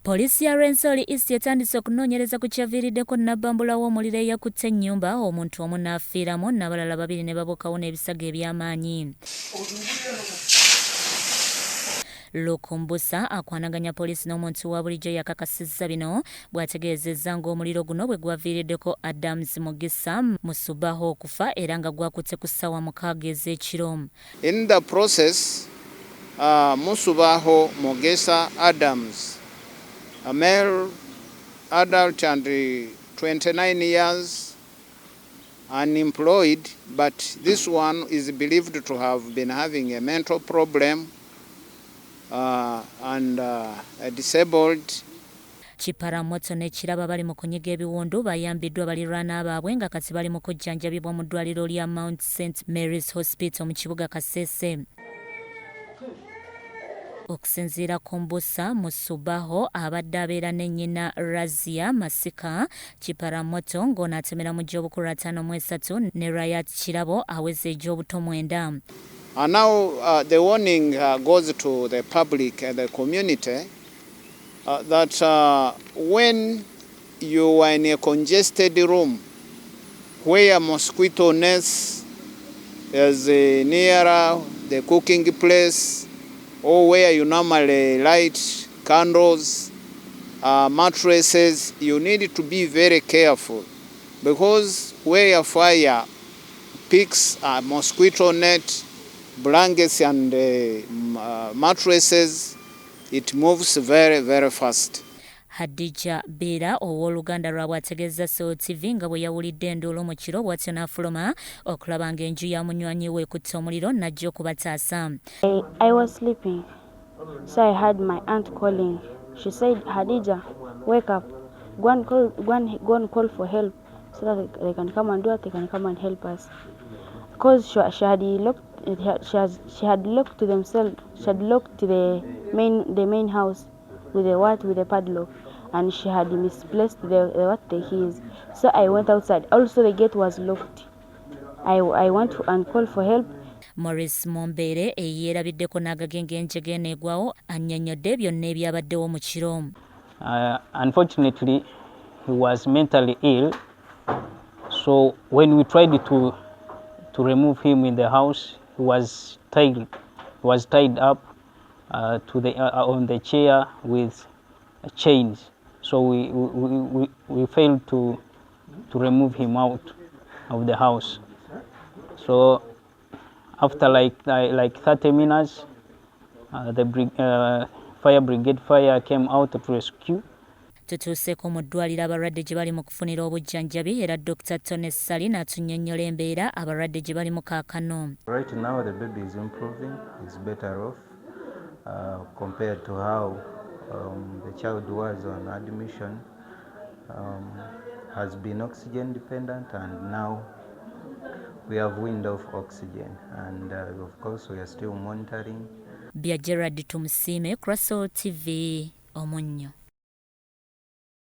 Poliisi ya Rensoli East etandise okunoonyereza ku kyaviiriddeko nnabbambula w'omuliro eyakutte ennyumba, omuntu omu n'afiiramu n'abalala 2 ne babukawo n'ebisago eby'amaanyi. Lukumbusa akwanaganya poliisi n'omuntu wa bulijjo yakakasizza bino bw'ategeezezza ng'omuliro guno bwe gwaviiriddeko Adams Mugisa Musubaho okufa era nga gwakutte ku ssaawa 6 ez'ekiro. In the process, Musubaho Mugisa Adams, a male adult and 29 years, unemployed, but this one is believed to have been having a mental problem and disabled. Kiparamoto ne kiraba bali mu kunyiga ebiwundu bayambiddwa balirwana baabwe nga kati bali mu kujjanjabibwa mu ddwaliro lya Mount St Mary's Hospital mu kibuga Kasese. Okusinziira ku Mbusa Musubaho abadde abeera ne nnyina Razia Masika Kiparamoto ng'onaatemera mu gy'obukulu 53 ne Rayat Kirabo aweza egy'obuto 9. And now the warning goes to the public and the community that when you are in a congested room where mosquito nests is nearer the cooking place or where you normally light candles, mattresses, you need to be very careful, because where fire picks a mosquito net, blankets and mattresses, it moves very, very fast. Hadija Bira ow'oluganda lwabwe ategeeza Soul TV nga bwe yawulidde enduulu mu kiro bw'atyo n'afuluma okulaba ng'enju ya munywanyi we ekutte omuliro n'ajja okubataasa. I was sleeping, so I heard my aunt calling. She said, Hadija, wake up, go and call for help so that they can come and do it, they can come and help us. Because she had locked to themselves, she had locked the main house with the padlock, and she had misplaced the keys. So I went outside. Also the gate was locked. I went and called for help. Maurice Mombere eyeerabiddeko n'agagenge enjege eneegwawo annyonnyodde byonna ebyabaddewo mu kiro. Unfortunately, he was mentally ill, so when we tried to remove him in the house, he was tied up on the chair with chains. So we failed to remove him out of the house. So after like 30 minutes, the fire brigade came out to rescue. Tutuuseeko mu ddwaliro abalwadde gye bali mu kufunira obujjanjabi era Dr. Tony Sali n'atunnyonnyola embeera abalwadde gye bali mu kaakano. Right now the baby is improving, is better off compared to how the child was on admission. Has been oxygen dependent, and now we have wind of oxygen, and of course we are still monitoring. Bya Gerard Tumusiime, Soul TV, Omunnyo.